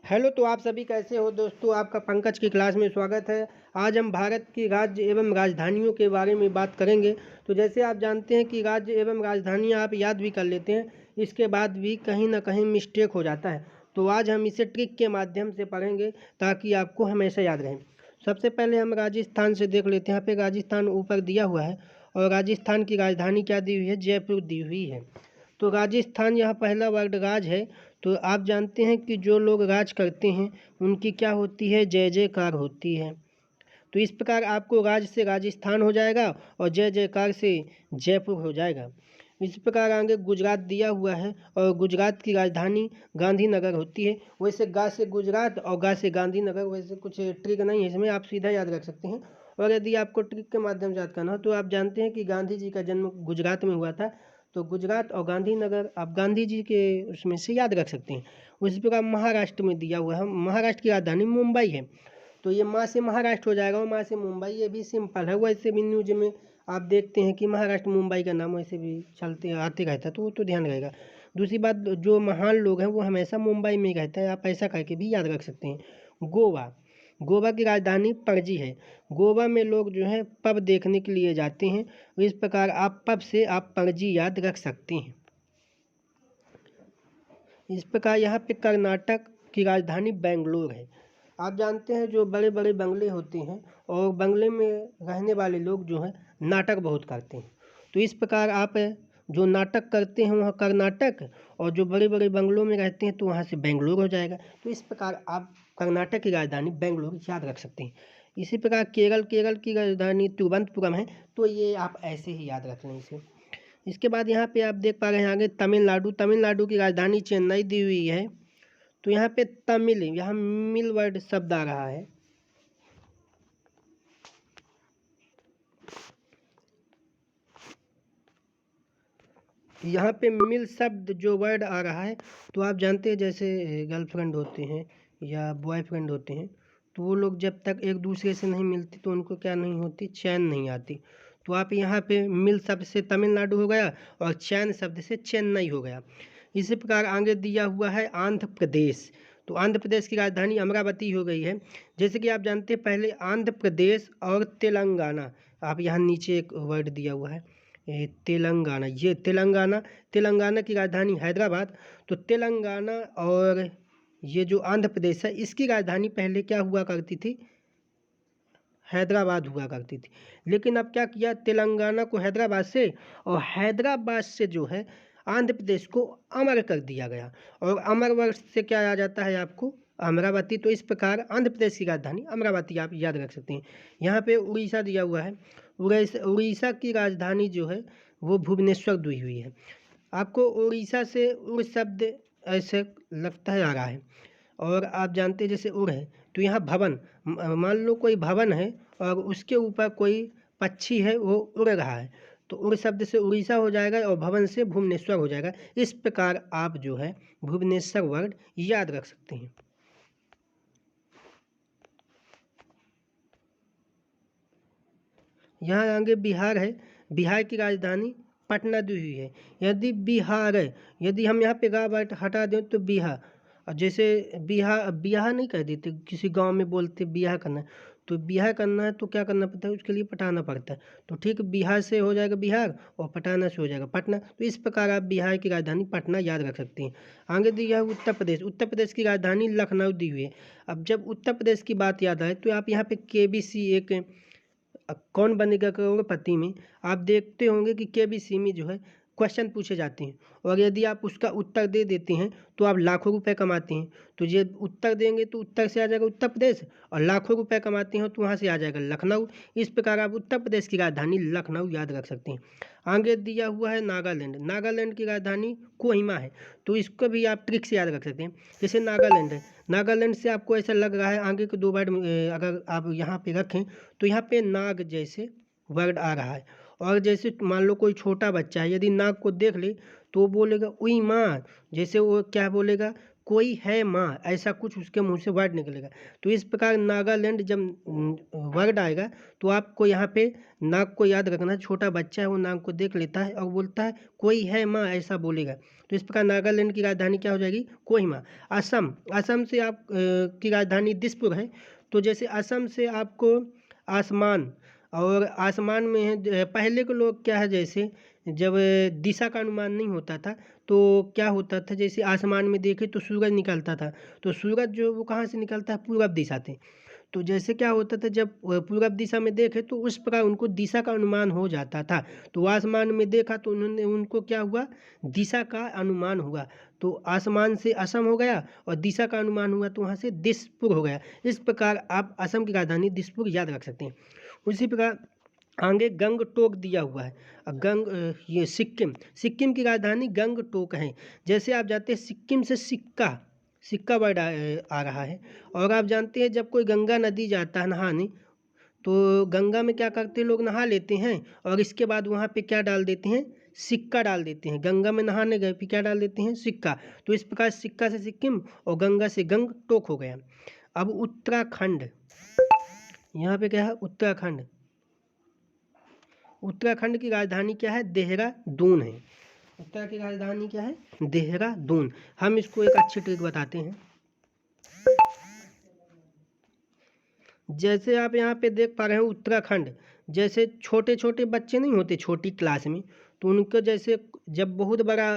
Hello, तो आप सभी कैसे हो दोस्तों। आपका पंकज की क्लास में स्वागत है। आज हम भारत की राज्य एवं राजधानियों के बारे में बात करेंगे। तो जैसे आप जानते हैं कि राज्य एवं राजधानियां आप याद भी कर लेते हैं, इसके बाद भी कहीं ना कहीं मिस्टेक हो जाता है। तो आज हम इसे ट्रिक के माध्यम से पढ़ेंगे ताकि आपको हमेशा याद रहे। सबसे पहले हम राजस्थान से देख लेते हैं। यहाँ पे राजस्थान ऊपर दिया हुआ है और राजस्थान की राजधानी क्या दी हुई है, जयपुर दी हुई है। तो राजस्थान यहाँ पहला वर्ड राज है। तो आप जानते हैं कि जो लोग राज करते हैं उनकी क्या होती है, जय जयकार होती है। तो इस प्रकार आपको राज से राजस्थान हो जाएगा और जय जयकार से जयपुर हो जाएगा। इस प्रकार आगे गुजरात दिया हुआ है और गुजरात की राजधानी गांधीनगर होती है। वैसे गा से गुजरात और गा से गांधीनगर, वैसे कुछ ट्रिक नहीं है इसमें, आप सीधा याद रख सकते हैं। और यदि आपको ट्रिक के माध्यम से याद करना हो तो आप जानते हैं कि गांधी जी का जन्म गुजरात में हुआ था। तो गुजरात और गांधीनगर आप गांधी जी के उसमें से याद रख सकते हैं। उसी प्रकार महाराष्ट्र में दिया हुआ है, महाराष्ट्र की राजधानी मुंबई है। तो ये माँ से महाराष्ट्र हो जाएगा और माँ से मुंबई, ये भी सिंपल है। वैसे भी न्यूज में आप देखते हैं कि महाराष्ट्र मुंबई का नाम वैसे भी चलते आते रहता है, तो वो तो ध्यान रहेगा। दूसरी बात, जो महान लोग हैं वो हमेशा मुंबई में ही रहते हैं, आप ऐसा करके भी याद रख सकते हैं। गोवा, गोवा की राजधानी पणजी है। गोवा में लोग जो है पब देखने के लिए जाते हैं। इस प्रकार आप पब से आप पणजी याद रख सकते हैं। इस प्रकार यहाँ पे कर्नाटक की राजधानी बेंगलोर है। आप जानते हैं जो बड़े बड़े बंगले होते हैं और बंगले में रहने वाले लोग जो हैं नाटक बहुत करते हैं। तो इस प्रकार आप जो नाटक करते हैं वहाँ कर्नाटक, और जो बड़े बड़े बंगलों में रहते हैं तो वहाँ से बेंगलोर हो जाएगा। तो इस प्रकार आप कर्नाटक की राजधानी बेंगलोर याद रख सकते हैं। इसी प्रकार केरल, केरल की राजधानी तिरुवनंतपुरम है। तो ये आप ऐसे ही याद रख लें इसे। इसके बाद यहाँ पे आप देख पा रहे हैं आगे तमिलनाडु, तमिलनाडु की राजधानी चेन्नई दी हुई है। तो यहाँ पे तमिल, यहाँ मिल वर्ड शब्द आ रहा है। यहाँ पे मिल शब्द जो वर्ड आ रहा है, तो आप जानते हैं जैसे गर्लफ्रेंड होते हैं या बॉयफ्रेंड होते हैं, तो वो लोग जब तक एक दूसरे से नहीं मिलती तो उनको क्या नहीं होती, चैन नहीं आती। तो आप यहाँ पे मिल शब्द से तमिलनाडु हो गया और चैन शब्द से चेन्नई हो गया। इसी प्रकार आगे दिया हुआ है आंध्र प्रदेश। तो आंध्र प्रदेश की राजधानी अमरावती हो गई है। जैसे कि आप जानते हैं पहले आंध्र प्रदेश और तेलंगाना, आप यहाँ नीचे एक वर्ड दिया हुआ है तेलंगाना, ये तेलंगाना, तेलंगाना की राजधानी हैदराबाद। तो तेलंगाना और ये जो आंध्र प्रदेश है इसकी राजधानी पहले क्या हुआ करती थी, हैदराबाद हुआ करती थी। लेकिन अब क्या किया, तेलंगाना को हैदराबाद से और हैदराबाद से जो है आंध्र प्रदेश को अमर कर दिया गया, और अमर वर्ड से क्या आ जाता है आपको, अमरावती। तो इस प्रकार आंध्र प्रदेश की राजधानी अमरावती आप याद रख सकते हैं। यहाँ पे उड़ीसा दिया हुआ है। उड़ीसा की राजधानी जो है वो भुवनेश्वर दी हुई है। आपको उड़ीसा से उड़ शब्द ऐसे लगता है आ रहा है। और आप जानते हैं जैसे उड़ है तो यहाँ भवन, मान लो कोई भवन है और उसके ऊपर कोई पक्षी है वो उड़ रहा है, तो उड़ शब्द से उड़ीसा हो जाएगा और भवन से भुवनेश्वर हो जाएगा। इस प्रकार आप जो है भुवनेश्वर वर्ड याद रख सकते हैं। यहाँ आगे बिहार है। बिहार की राजधानी पटना दी हुई है। यदि बिहार है, यदि हम यहाँ पे गा वर्ड हटा दें तो बिहार, और जैसे बिहार बिहार नहीं कह देते, किसी गांव में बोलते बिहार करना है, तो बिहार करना है तो क्या करना पड़ता है, उसके लिए पटाना पड़ता है। तो ठीक बिहार से हो जाएगा बिहार और पटाना से हो जाएगा पटना। तो इस प्रकार आप बिहार की राजधानी पटना याद रख सकते हैं। आगे दिया है उत्तर प्रदेश। उत्तर प्रदेश की राजधानी लखनऊ दी हुई है। अब जब उत्तर प्रदेश की बात याद आए तो आप यहाँ पे केबीसी एक, अब कौन बनेगा करोड़पति में, आप देखते होंगे कि केबीसी में जो है क्वेश्चन पूछे जाते हैं, और यदि आप उसका उत्तर दे देते हैं तो आप लाखों रुपए कमाते हैं। तो ये उत्तर देंगे तो उत्तर से आ जाएगा उत्तर प्रदेश, और लाखों रुपए कमाते हैं तो वहाँ से आ जाएगा लखनऊ। इस प्रकार आप उत्तर प्रदेश की राजधानी लखनऊ याद रख सकते हैं। आगे दिया हुआ है नागालैंड। नागालैंड की राजधानी कोहिमा है। तो इसको भी आप ट्रिक से याद रख सकते हैं। जैसे नागालैंड है, नागालैंड से आपको ऐसा लग रहा है आगे के दो वर्ड अगर आप यहाँ पे रखें तो यहाँ पे नाग जैसे वर्ड आ रहा है। और जैसे मान लो कोई छोटा बच्चा है, यदि नाग को देख ले तो वो बोलेगा उई माँ, जैसे वो क्या बोलेगा, कोई है माँ, ऐसा कुछ उसके मुंह से वर्ड निकलेगा। तो इस प्रकार नागालैंड जब वर्ड आएगा तो आपको यहाँ पे नाक को याद रखना। छोटा बच्चा है वो नाक को देख लेता है और बोलता है कोई है माँ, ऐसा बोलेगा। तो इस प्रकार नागालैंड की राजधानी क्या हो जाएगी? कोहिमा। असम, असम से आप की राजधानी दिसपुर है। तो जैसे असम से आपको आसमान, और आसमान में है पहले के लोग क्या है, जैसे जब दिशा का अनुमान नहीं होता था तो क्या होता था, जैसे आसमान में देखे तो सूरज निकलता था। तो सूरज जो वो कहाँ से निकलता है? पूरब दिशा से। तो जैसे क्या होता था, जब पूरब दिशा में देखे तो उस प्रकार उनको दिशा का अनुमान हो जाता था। तो आसमान में देखा तो उनको क्या हुआ? दिशा का अनुमान हुआ। तो आसमान से असम हो गया और दिशा का अनुमान हुआ तो वहाँ से दिसपुर हो गया। इस प्रकार आप असम की राजधानी दिसपुर याद रख सकते हैं। उसी प्रकार आगे गंगटोक दिया हुआ है। ये सिक्किम, सिक्किम की राजधानी गंगटोक है। जैसे आप जाते हैं सिक्किम से सिक्का, सिक्का वर्ड आ रहा है। और आप जानते हैं जब कोई गंगा नदी जाता है नहाने तो गंगा में क्या करते हैं, लोग नहा लेते हैं और इसके बाद वहाँ पे क्या डाल देते हैं? सिक्का डाल देते हैं। गंगा में नहाने गए फिर क्या डाल देते हैं? सिक्का। तो इस प्रकार सिक्का से सिक्किम और गंगा से गंगटोक हो गया। अब उत्तराखंड, यहाँ पे क्या है? उत्तराखंड। उत्तराखंड की राजधानी क्या है? देहरादून है। उत्तराखंड की राजधानी क्या है? देहरादून। हम इसको एक अच्छी ट्रिक बताते हैं। जैसे आप यहाँ पे देख पा रहे हैं उत्तराखंड, जैसे छोटे छोटे बच्चे नहीं होते छोटी क्लास में, तो उनका जैसे जब बहुत बड़ा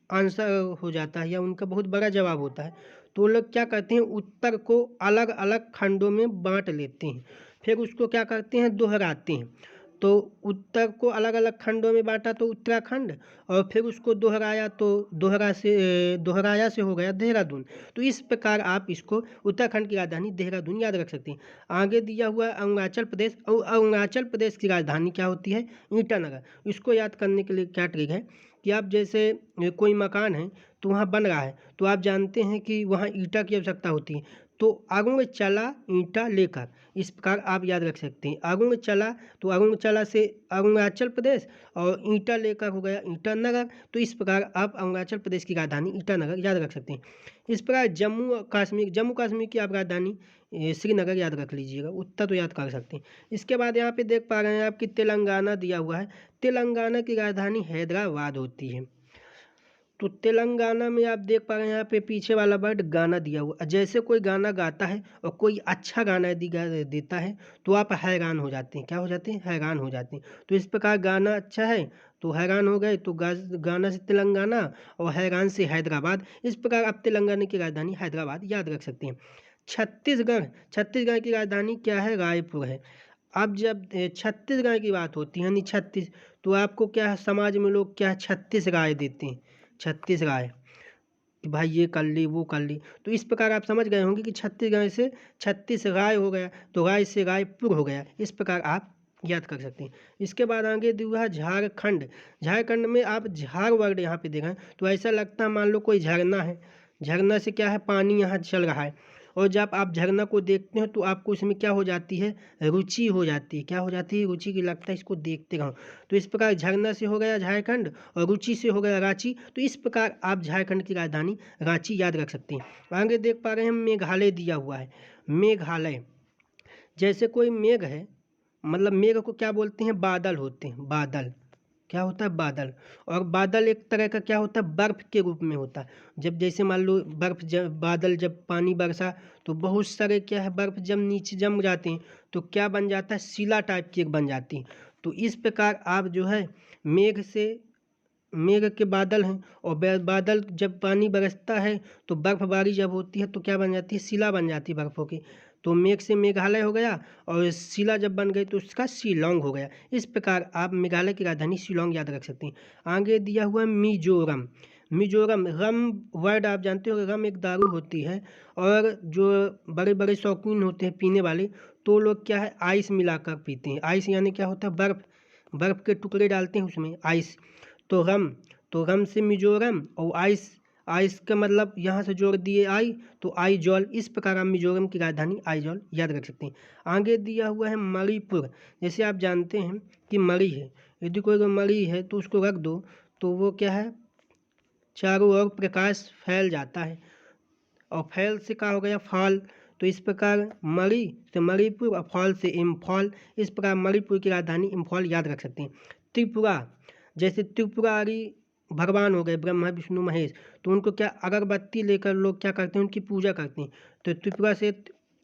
आंसर हो जाता है या उनका बहुत बड़ा जवाब होता है तो वो लोग क्या करते हैं, उत्तर को अलग अलग खंडों में बांट लेते हैं, फिर उसको क्या करते हैं? दोहराते हैं। तो उत्तर को अलग अलग खंडों में बांटा तो उत्तराखंड, और फिर उसको दोहराया तो दोहराया से हो गया देहरादून। तो इस प्रकार आप इसको उत्तराखंड की राजधानी देहरादून याद रख सकते हैं। आगे दिया हुआ अरुणाचल प्रदेश, और अरुणाचल प्रदेश की राजधानी क्या होती है? ईटानगर। इसको याद करने के लिए क्या ट्रिक है कि आप जैसे कोई मकान है तो वहाँ बन रहा है तो आप जानते हैं कि वहाँ ईंटा की आवश्यकता होती है। तो आगू में चला ईंटा लेकर, इस प्रकार आप याद रख सकते हैं। आगू में चला तो आगू में चला से अरुणाचल प्रदेश, और ईंटा लेकर हो गया ईटानगर। तो इस प्रकार आप अरुणाचल प्रदेश की राजधानी ईटानगर याद रख सकते हैं। इस प्रकार जम्मू कश्मीर, जम्मू कश्मीर की आप राजधानी श्रीनगर याद रख लीजिएगा। उत्तर तो याद कर सकते हैं। इसके बाद यहाँ पे देख पा रहे हैं आपकी तेलंगाना दिया हुआ है। तेलंगाना की राजधानी हैदराबाद होती है। तो तेलंगाना में आप देख पा रहे हैं यहाँ पे पीछे वाला वर्ड गाना दिया हुआ। जैसे कोई गाना गाता है और कोई अच्छा गाना यदि देता है तो आप हैरान हो जाते हैं। क्या हो जाते हैं? हैरान हो जाते हैं। तो इस प्रकार गाना अच्छा है तो हैरान हो गए, तो गाना से तेलंगाना और हैरान से हैदराबाद। इस प्रकार आप तेलंगाना की राजधानी हैदराबाद याद रख सकते हैं। छत्तीसगढ़, छत्तीसगढ़ की राजधानी क्या है? रायपुर है। अब जब छत्तीसगढ़ की बात होती है यानी छत्तीस, तो आपको क्या है, समाज में लोग क्या है, छत्तीस राय देते हैं। छत्तीस राय कि भाई ये कर ली वो कर ली। तो इस प्रकार आप समझ गए होंगे कि छत्तीसगढ़ से छत्तीस राय हो गया तो राय से रायपुर हो गया। इस प्रकार आप याद कर सकते हैं। इसके बाद आगे दिया है झारखंड। झारखंड में आप झार वर्ड यहाँ पे देखें तो ऐसा लगता है मान लो कोई झरना है, झरना से क्या है, पानी यहाँ चल रहा है, और जब आप झरना को देखते हो तो आपको इसमें क्या हो जाती है? रुचि हो जाती है। क्या हो जाती है? रुचि की, लगता है इसको देखते रहो। तो इस प्रकार झरना से हो गया झारखंड और रुचि से हो गया रांची। तो इस प्रकार आप झारखंड की राजधानी रांची याद रख सकते हैं। आगे देख पा रहे हैं मेघालय दिया हुआ है। मेघालय, जैसे कोई मेघ है, मतलब मेघ को क्या बोलते हैं? बादल होते हैं। बादल क्या होता है? बादल। और बादल एक तरह का क्या होता है? बर्फ के रूप में होता है। जब जैसे मान लो बर्फ, जब बादल, जब पानी बरसा तो बहुत सारे क्या है, बर्फ जब नीचे जम जाते हैं तो क्या बन जाता है? शिला टाइप की एक बन जाती है। तो इस प्रकार आप जो है मेघ से, मेघ के बादल हैं और बादल जब पानी बरसता है तो बर्फबारी जब होती है तो क्या बन जाती है? शिला बन जाती है बर्फों की। तो मेघ से मेघालय हो गया और शिला जब बन गई तो उसका शिलोंग हो गया। इस प्रकार आप मेघालय की राजधानी शिलोंग याद रख सकते हैं। आगे दिया हुआ है मिजोरम। मिजोरम, रम वर्ड आप जानते हो, रम एक दारू होती है, और जो बड़े बड़े शौकीन होते हैं पीने वाले तो लोग क्या है, आइस मिलाकर पीते हैं। आइस यानी क्या होता है? बर्फ, बर्फ के टुकड़े डालते हैं उसमें, आइस। तो रम, तो रम से मिजोरम, और आइस, आइस का मतलब यहाँ से जोड़ दिए आई तो आइजॉल। इस प्रकार आप मिजोरम की राजधानी आइजॉल याद रख सकते हैं। आगे दिया हुआ है मणिपुर। जैसे आप जानते हैं कि मणि है, यदि कोई मणि है तो उसको रख दो तो वो क्या है, चारों ओर प्रकाश फैल जाता है। और फैल से क्या हो गया फाल। तो इस प्रकार मणि से मणिपुर और फाल से इम्फाल, इस प्रकार मणिपुर की राजधानी इम्फाल याद रख सकते हैं। त्रिपुरा, जैसे त्रिपुरारी भगवान हो गए ब्रह्मा विष्णु महेश, तो उनको क्या अगरबत्ती लेकर लोग क्या करते हैं, उनकी पूजा करते हैं। तो त्रिपुरा से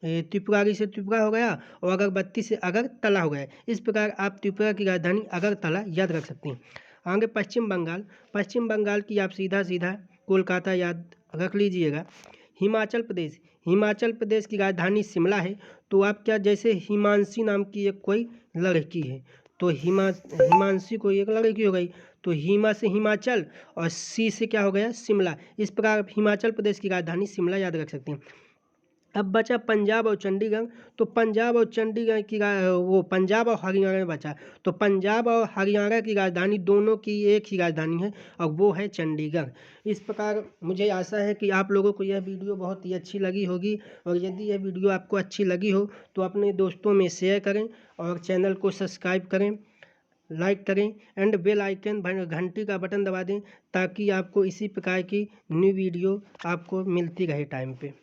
त्रिपुरारी से त्रिपुरा हो गया और अगरबत्ती से अगरतला हो गया। इस प्रकार आप त्रिपुरा की राजधानी अगरतला याद रख सकते हैं। आगे पश्चिम बंगाल, पश्चिम बंगाल की आप सीधा सीधा कोलकाता याद रख लीजिएगा। हिमाचल प्रदेश, हिमाचल प्रदेश की राजधानी शिमला है। तो आप क्या, जैसे हिमांशी नाम की एक कोई लड़की है, तो हिमांशी कोई एक लड़की हो गई, तो हिमा से हिमाचल और सी से क्या हो गया शिमला। इस प्रकार आप हिमाचल प्रदेश की राजधानी शिमला याद रख सकते हैं। अब बचा पंजाब और चंडीगढ़। तो पंजाब और चंडीगढ़ की वो पंजाब और हरियाणा बचा। तो पंजाब और हरियाणा की राजधानी दोनों की एक ही राजधानी है और वो है चंडीगढ़। इस प्रकार मुझे आशा है कि आप लोगों को यह वीडियो बहुत ही अच्छी लगी होगी, और यदि यह वीडियो आपको अच्छी लगी हो तो अपने दोस्तों में शेयर करें और चैनल को सब्सक्राइब करें, लाइक करें एंड बेल आइकन घंटी का बटन दबा दें, ताकि आपको इसी प्रकार की न्यू वीडियो आपको मिलती रहे टाइम पे।